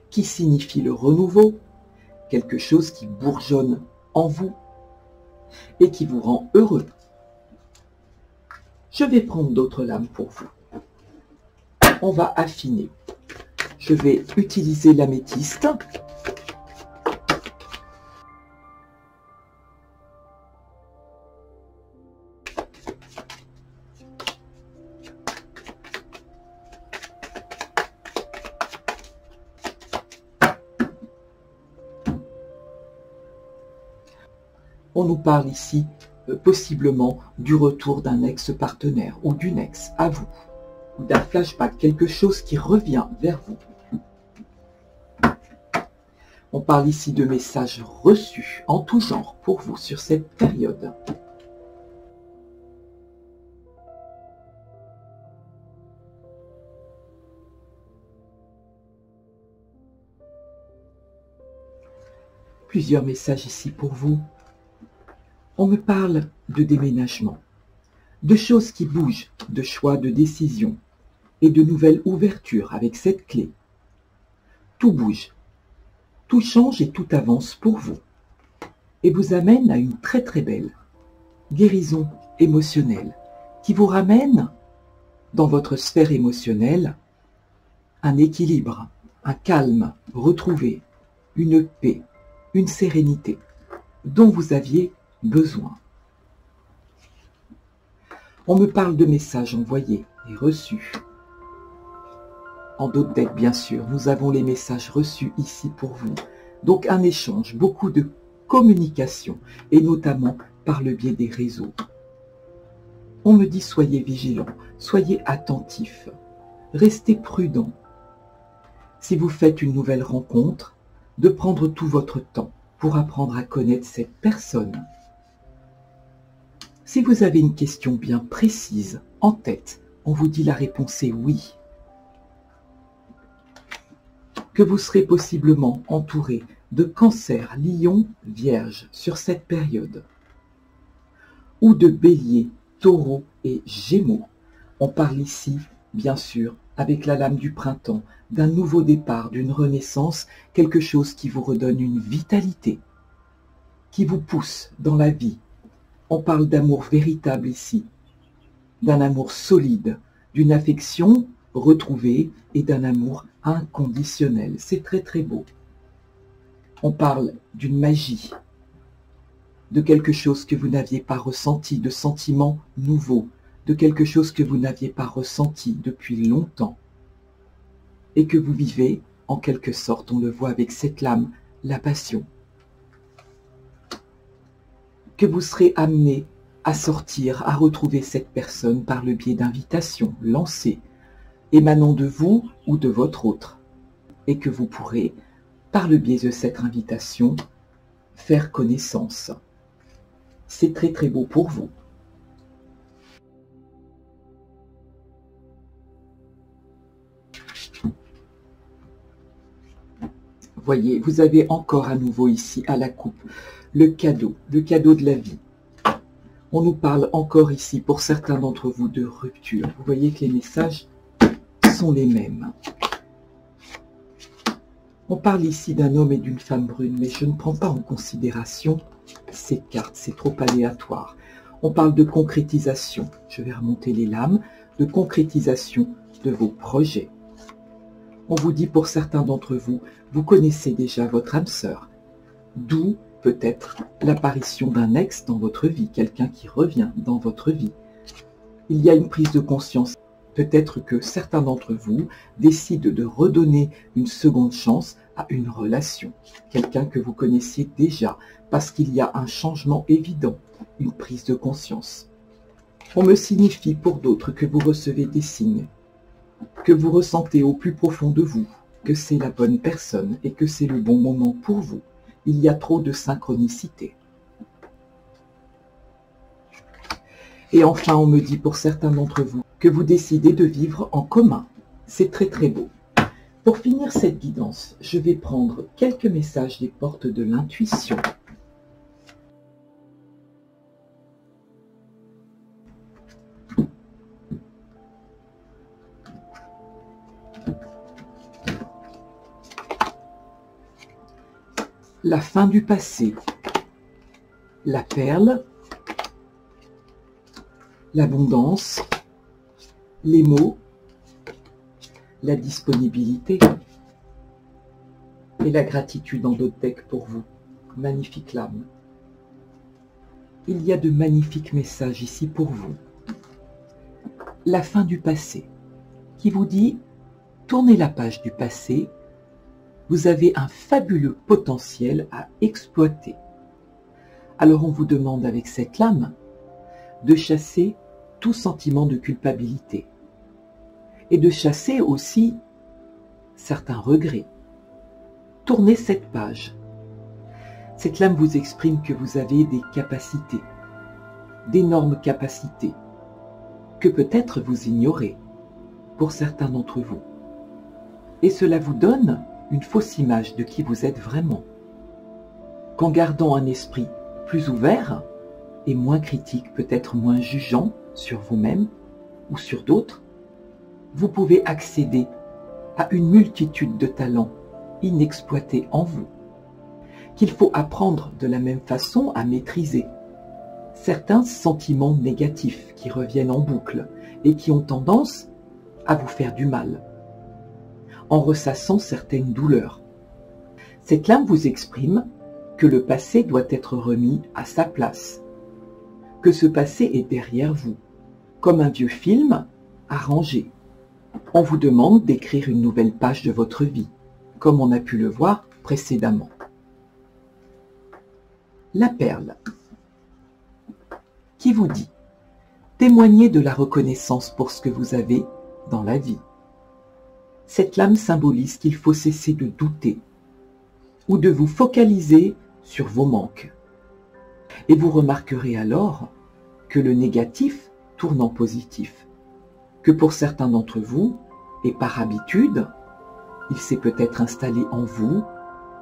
qui signifie le renouveau, quelque chose qui bourgeonne en vous et qui vous rend heureux. Je vais prendre d'autres lames pour vous. On va affiner. Je vais utiliser l'améthyste. On nous parle ici possiblement du retour d'un ex-partenaire ou d'une ex à vous, ou d'un flashback, quelque chose qui revient vers vous. On parle ici de messages reçus en tout genre pour vous sur cette période. Plusieurs messages ici pour vous. On me parle de déménagement, de choses qui bougent, de choix, de décisions et de nouvelles ouvertures avec cette clé. Tout bouge, tout change et tout avance pour vous et vous amène à une très très belle guérison émotionnelle qui vous ramène dans votre sphère émotionnelle un équilibre, un calme retrouvé, une paix, une sérénité dont vous aviez besoin. On me parle de messages envoyés et reçus. En d'autres decks, bien sûr, nous avons les messages reçus ici pour vous. Donc un échange, beaucoup de communication, et notamment par le biais des réseaux. On me dit soyez vigilants, soyez attentifs, restez prudents. Si vous faites une nouvelle rencontre, de prendre tout votre temps pour apprendre à connaître cette personne. Si vous avez une question bien précise en tête, on vous dit la réponse est oui. Que vous serez possiblement entouré de Cancer, Lion, Vierge sur cette période. Ou de Bélier, Taureau et Gémeaux. On parle ici, bien sûr, avec la lame du printemps, d'un nouveau départ, d'une renaissance, quelque chose qui vous redonne une vitalité, qui vous pousse dans la vie. On parle d'amour véritable ici, d'un amour solide, d'une affection retrouvée et d'un amour inconditionnel. C'est très très beau. On parle d'une magie, de quelque chose que vous n'aviez pas ressenti, de sentiments nouveaux, de quelque chose que vous n'aviez pas ressenti depuis longtemps et que vous vivez, en quelque sorte, on le voit avec cette lame, la passion. Que vous serez amené à sortir, à retrouver cette personne par le biais d'invitations lancées, émanant de vous ou de votre autre, et que vous pourrez, par le biais de cette invitation, faire connaissance. C'est très très beau pour vous. Voyez, vous avez encore à nouveau ici à la coupe le cadeau de la vie. On nous parle encore ici, pour certains d'entre vous, de rupture. Vous voyez que les messages sont les mêmes. On parle ici d'un homme et d'une femme brune, mais je ne prends pas en considération ces cartes, c'est trop aléatoire. On parle de concrétisation, je vais remonter les lames, de concrétisation de vos projets. On vous dit pour certains d'entre vous, vous connaissez déjà votre âme sœur, d'où peut-être l'apparition d'un ex dans votre vie, quelqu'un qui revient dans votre vie. Il y a une prise de conscience. Peut-être que certains d'entre vous décident de redonner une seconde chance à une relation, quelqu'un que vous connaissiez déjà, parce qu'il y a un changement évident, une prise de conscience. On me signifie pour d'autres que vous recevez des signes, que vous ressentez au plus profond de vous, que c'est la bonne personne et que c'est le bon moment pour vous. Il y a trop de synchronicité. Et enfin, on me dit pour certains d'entre vous que vous décidez de vivre en commun. C'est très très beau. Pour finir cette guidance, je vais prendre quelques messages des portes de l'intuition. La fin du passé, la perle, l'abondance, les mots, la disponibilité et la gratitude en d'autres decks pour vous. Magnifique lame. Il y a de magnifiques messages ici pour vous. La fin du passé, qui vous dit « Tournez la page du passé ». Vous avez un fabuleux potentiel à exploiter. Alors on vous demande avec cette lame de chasser tout sentiment de culpabilité et de chasser aussi certains regrets. Tournez cette page. Cette lame vous exprime que vous avez des capacités, d'énormes capacités, que peut-être vous ignorez pour certains d'entre vous. Et cela vous donne une fausse image de qui vous êtes vraiment. Qu'en gardant un esprit plus ouvert et moins critique, peut-être moins jugeant sur vous-même ou sur d'autres, vous pouvez accéder à une multitude de talents inexploités en vous, qu'il faut apprendre de la même façon à maîtriser. Certains sentiments négatifs qui reviennent en boucle et qui ont tendance à vous faire du mal, en ressassant certaines douleurs. Cette lame vous exprime que le passé doit être remis à sa place, que ce passé est derrière vous, comme un vieux film à ranger. On vous demande d'écrire une nouvelle page de votre vie, comme on a pu le voir précédemment. La perle, qui vous dit « Témoignez de la reconnaissance pour ce que vous avez dans la vie ». Cette lame symbolise qu'il faut cesser de douter ou de vous focaliser sur vos manques. Et vous remarquerez alors que le négatif tourne en positif, que pour certains d'entre vous, et par habitude, il s'est peut-être installé en vous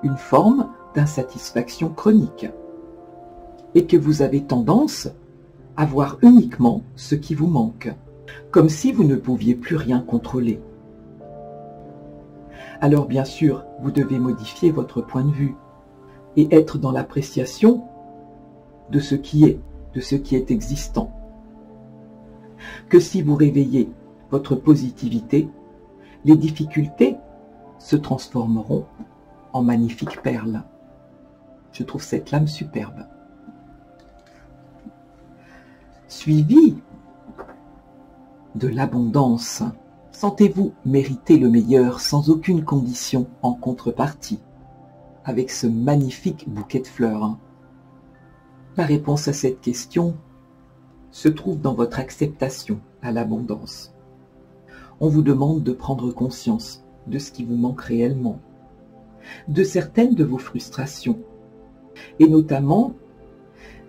une forme d'insatisfaction chronique, et que vous avez tendance à voir uniquement ce qui vous manque, comme si vous ne pouviez plus rien contrôler. Alors bien sûr, vous devez modifier votre point de vue et être dans l'appréciation de ce qui est existant. Que si vous réveillez votre positivité, les difficultés se transformeront en magnifiques perles. Je trouve cette lame superbe. Suivi de l'abondance. Sentez-vous mériter le meilleur sans aucune condition en contrepartie, avec ce magnifique bouquet de fleurs? La réponse à cette question se trouve dans votre acceptation à l'abondance. On vous demande de prendre conscience de ce qui vous manque réellement, de certaines de vos frustrations, et notamment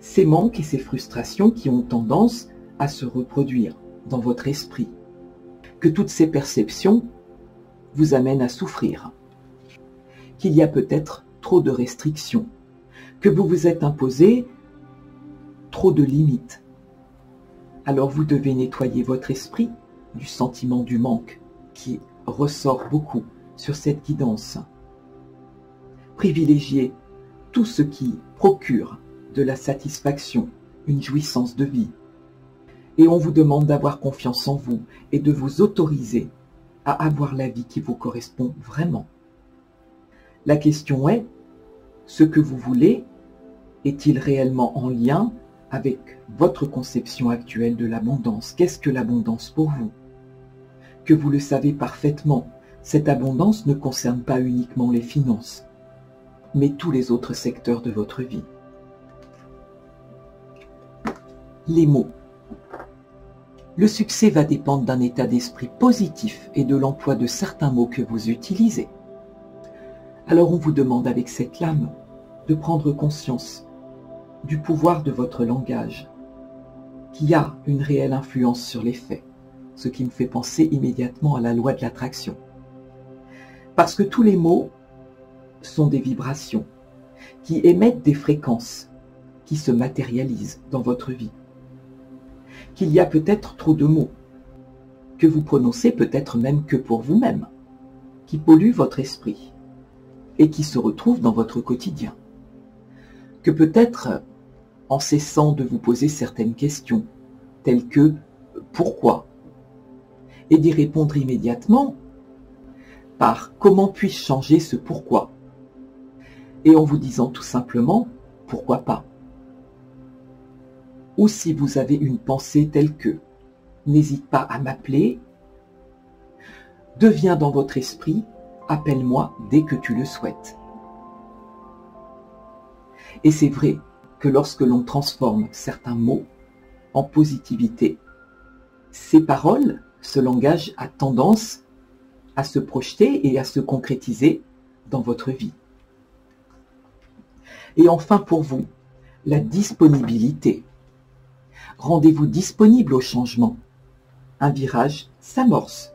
ces manques et ces frustrations qui ont tendance à se reproduire dans votre esprit. Que toutes ces perceptions vous amènent à souffrir, qu'il y a peut-être trop de restrictions, que vous vous êtes imposé trop de limites. Alors vous devez nettoyer votre esprit du sentiment du manque qui ressort beaucoup sur cette guidance. Privilégiez tout ce qui procure de la satisfaction, une jouissance de vie. Et on vous demande d'avoir confiance en vous et de vous autoriser à avoir la vie qui vous correspond vraiment. La question est, ce que vous voulez est-il réellement en lien avec votre conception actuelle de l'abondance? Qu'est-ce que l'abondance pour vous? Que vous le savez parfaitement, cette abondance ne concerne pas uniquement les finances, mais tous les autres secteurs de votre vie. Les mots. Le succès va dépendre d'un état d'esprit positif et de l'emploi de certains mots que vous utilisez. Alors on vous demande avec cette lame de prendre conscience du pouvoir de votre langage qui a une réelle influence sur les faits, ce qui me fait penser immédiatement à la loi de l'attraction. Parce que tous les mots sont des vibrations qui émettent des fréquences qui se matérialisent dans votre vie. Qu'il y a peut-être trop de mots, que vous prononcez peut-être même que pour vous-même, qui polluent votre esprit et qui se retrouvent dans votre quotidien. Que peut-être, en cessant de vous poser certaines questions, telles que « pourquoi ?», et d'y répondre immédiatement par « comment puis-je changer ce pourquoi ?» et en vous disant tout simplement « pourquoi pas ?» Ou si vous avez une pensée telle que « n'hésite pas à m'appeler », devient dans votre esprit « appelle-moi dès que tu le souhaites ». Et c'est vrai que lorsque l'on transforme certains mots en positivité, ces paroles, ce langage a tendance à se projeter et à se concrétiser dans votre vie. Et enfin pour vous, la disponibilité. Rendez-vous disponible au changement. Un virage s'amorce.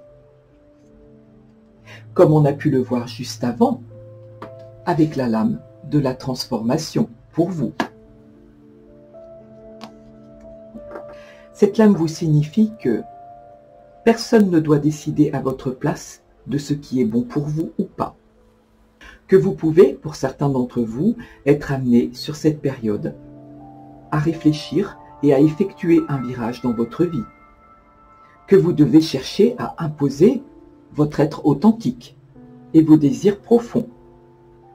Comme on a pu le voir juste avant, avec la lame de la transformation pour vous. Cette lame vous signifie que personne ne doit décider à votre place de ce qui est bon pour vous ou pas. Que vous pouvez, pour certains d'entre vous, être amené sur cette période à réfléchir et à effectuer un virage dans votre vie. Que vous devez chercher à imposer votre être authentique et vos désirs profonds,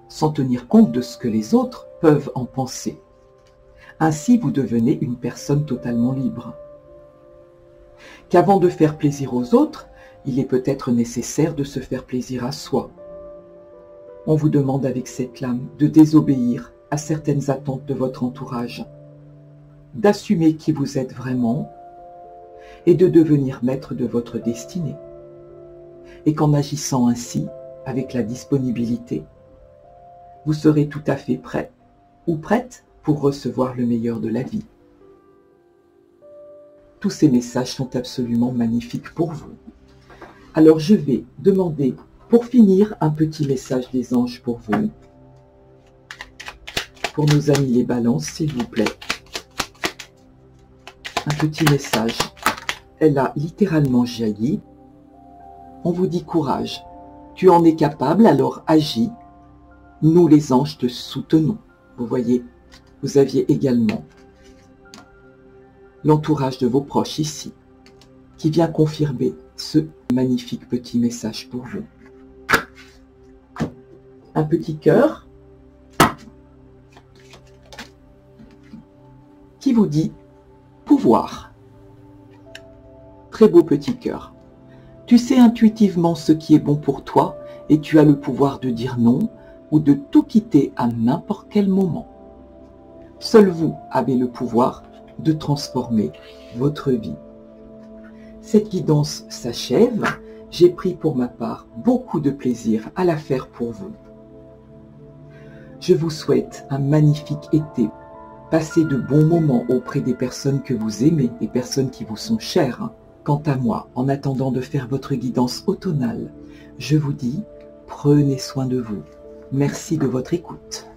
sans tenir compte de ce que les autres peuvent en penser. Ainsi, vous devenez une personne totalement libre. Qu'avant de faire plaisir aux autres, il est peut-être nécessaire de se faire plaisir à soi. On vous demande avec cette lame de désobéir à certaines attentes de votre entourage, d'assumer qui vous êtes vraiment et de devenir maître de votre destinée. Et qu'en agissant ainsi, avec la disponibilité, vous serez tout à fait prêt ou prête pour recevoir le meilleur de la vie. Tous ces messages sont absolument magnifiques pour vous. Alors je vais demander, pour finir, un petit message des anges pour vous. Pour nos amis les balances, s'il vous plaît. Un petit message. Elle a littéralement jailli. On vous dit courage. Tu en es capable, alors agis. Nous les anges te soutenons. Vous voyez, vous aviez également l'entourage de vos proches ici, qui vient confirmer ce magnifique petit message pour vous. Un petit cœur qui vous dit pouvoir. Très beau petit cœur. Tu sais intuitivement ce qui est bon pour toi et tu as le pouvoir de dire non ou de tout quitter à n'importe quel moment. Seul vous avez le pouvoir de transformer votre vie. Cette guidance s'achève. J'ai pris pour ma part beaucoup de plaisir à la faire pour vous. Je vous souhaite un magnifique été. Passez de bons moments auprès des personnes que vous aimez, des personnes qui vous sont chères. Quant à moi, en attendant de faire votre guidance automnale, je vous dis, prenez soin de vous. Merci de votre écoute.